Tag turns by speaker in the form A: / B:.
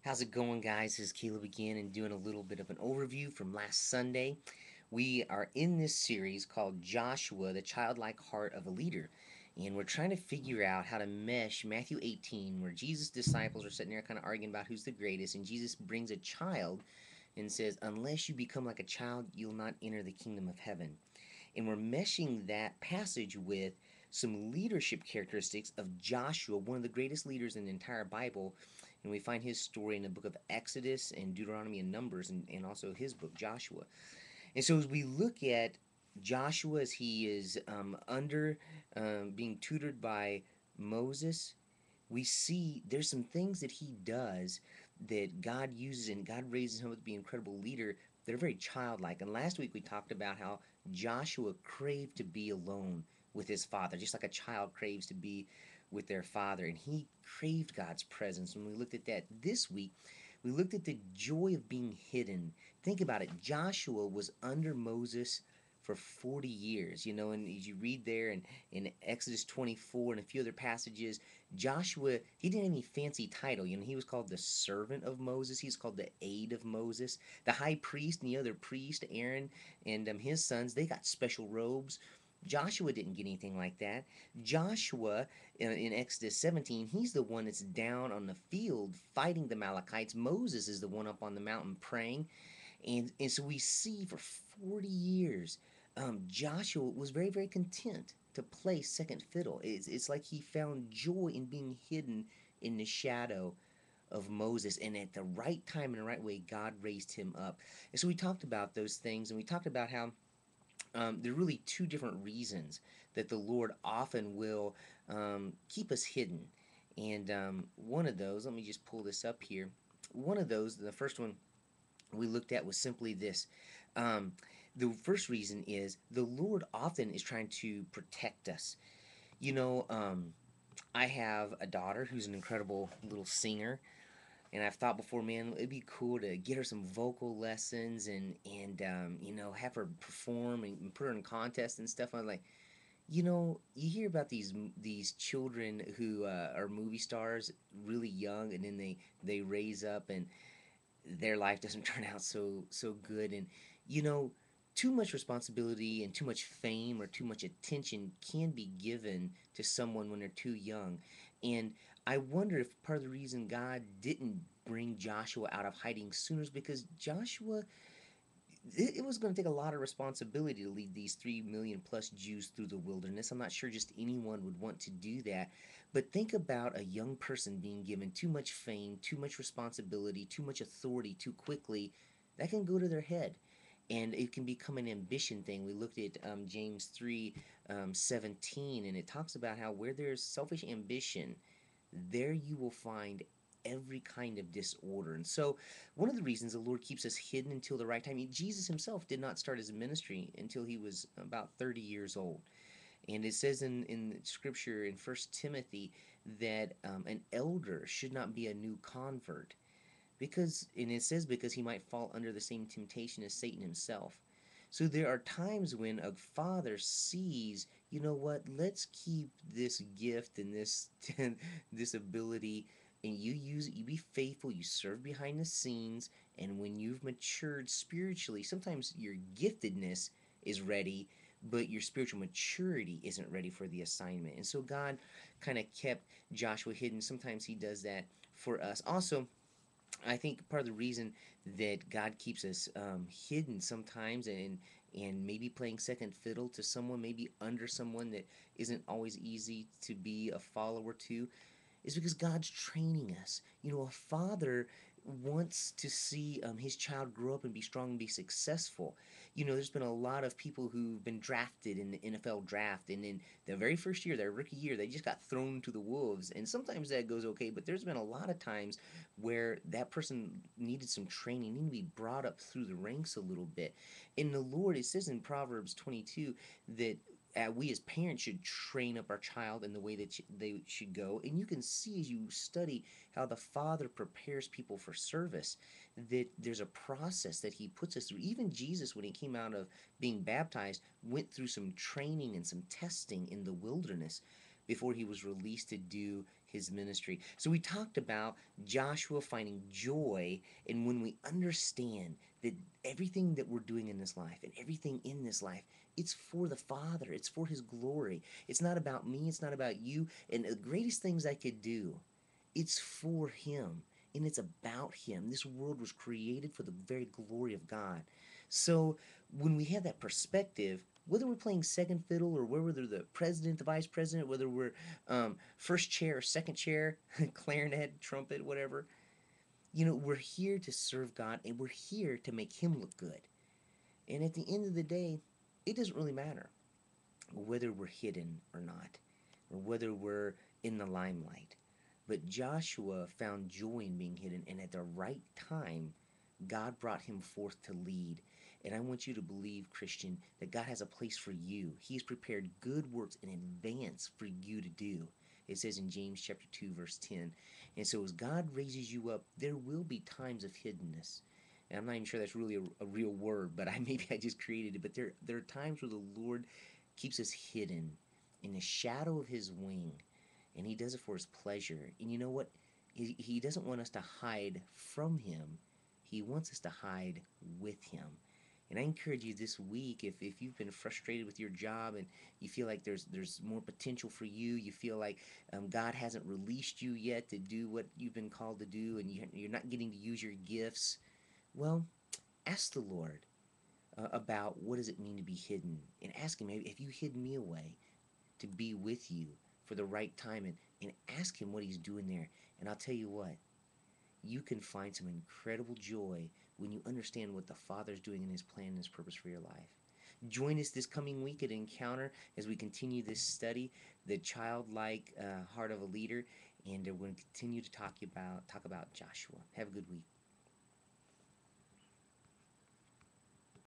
A: How's it going, guys? This is Caleb again, and doing a little bit of an overview from last Sunday. We are in this series called Joshua, the Childlike Heart of a Leader. And we're trying to figure out how to mesh Matthew 18, where Jesus' disciples are sitting there kind of arguing about who's the greatest, and Jesus brings a child and says, "Unless you become like a child, you'll not enter the kingdom of heaven." And we're meshing that passage with some leadership characteristics of Joshua, one of the greatest leaders in the entire Bible. And we find his story in the book of Exodus and Deuteronomy and Numbers, and also his book, Joshua. And so as we look at Joshua as he is under being tutored by Moses, we see there's some things that he does that God uses and God raises him up to be an incredible leader that are very childlike. And last week we talked about how Joshua craved to be alone with his father, just like a child craves to be with their father. And he craved God's presence. When we looked at that this week, we looked at the joy of being hidden. Think about it. Joshua was under Moses for 40 years, and as you read there in Exodus 24 and a few other passages, Joshua, he didn't have any fancy title. He was called the servant of Moses. He's called the aide of Moses. The high priest and the other priest, Aaron, and his sons, they got special robes. Joshua didn't get anything like that. Joshua, in Exodus 17, he's the one that's down on the field fighting the Amalekites. Moses is the one up on the mountain praying. And so we see for 40 years, Joshua was very, very content to play second fiddle. It's like he found joy in being hidden in the shadow of Moses. And at the right time and the right way, God raised him up. And so we talked about those things, and we talked about how there are really two different reasons that the Lord often will keep us hidden. And one of those, let me just pull this up here. One of those, the first one we looked at was simply this. Um, the first reason is the Lord often is trying to protect us. You know, I have a daughter who's an incredible little singer, and I've thought before, man, it'd be cool to get her some vocal lessons and have her perform and put her in contests and stuff. I'm like, you hear about these children who are movie stars really young, and then they raise up and their life doesn't turn out so good. And you know too much responsibility and too much fame or too much attention can be given to someone when they're too young. And I wonder if part of the reason God didn't bring Joshua out of hiding sooner is because Joshua, it was going to take a lot of responsibility to lead these 3 million plus Jews through the wilderness. I'm not sure just anyone would want to do that. But think about a young person being given too much fame, too much responsibility, too much authority too quickly. That can go to their head. And it can become an ambition thing. We looked at James 3 17, and it talks about how where there's selfish ambition, there you will find every kind of disorder. And so, one of the reasons the Lord keeps us hidden until the right time, Jesus himself did not start his ministry until he was about 30 years old. And it says in scripture in First Timothy that an elder should not be a new convert and it says because he might fall under the same temptation as Satan himself. So there are times when a father sees, you know what, let's keep this gift and this this ability, and you use it, you be faithful, you serve behind the scenes, and when you've matured spiritually, sometimes your giftedness is ready, but your spiritual maturity isn't ready for the assignment. And so God kind of kept Joshua hidden. Sometimes he does that for us. Also, I think part of the reason that God keeps us hidden sometimes and maybe playing second fiddle to someone, maybe under someone that isn't always easy to be a follower to, is because God's training us. A father wants to see his child grow up and be strong and be successful. There's been a lot of people who've been drafted in the NFL draft, and in the very first year, their rookie year, they just got thrown to the wolves. And sometimes that goes okay, but there's been a lot of times where that person needed some training, needed to be brought up through the ranks a little bit. In the Lord, it says in Proverbs 22 that we as parents should train up our child in the way that they should go. And you can see as you study how the Father prepares people for service, that there's a process that he puts us through. Even Jesus, when he came out of being baptized, went through some training and some testing in the wilderness before he was released to do his ministry. So we talked about Joshua finding joy, and when we understand that everything that we're doing in this life and everything in this life, it's for the Father, it's for his glory. It's not about me, it's not about you. And the greatest things I could do, it's for him, and it's about him. This world was created for the very glory of God. So when we have that perspective, whether we're playing second fiddle or whether we're the president, the vice president, whether we're first chair or second chair, clarinet, trumpet, whatever, we're here to serve God, and we're here to make him look good. And at the end of the day, it doesn't really matter whether we're hidden or not, or whether we're in the limelight. But Joshua found joy in being hidden, and at the right time, God brought him forth to lead. And I want you to believe, Christian, that God has a place for you. He's prepared good works in advance for you to do. It says in James chapter 2, verse 10. And so as God raises you up, there will be times of hiddenness. And I'm not even sure that's really a real word, but maybe I just created it. But there are times where the Lord keeps us hidden in the shadow of his wing, and he does it for his pleasure. And you know what? He doesn't want us to hide from him. He wants us to hide with him. And I encourage you this week, if you've been frustrated with your job and you feel like there's more potential for you, you feel like God hasn't released you yet to do what you've been called to do, and you're not getting to use your gifts, well, ask the Lord about what does it mean to be hidden, and ask him, maybe, if you hid me away to be with you for the right time, and ask him what he's doing there. And I'll tell you what, you can find some incredible joy when you understand what the Father's doing in his plan and his purpose for your life. Join us this coming week at Encounter as we continue this study, the childlike heart of a leader, and we're going to continue to talk about Joshua. Have a good week.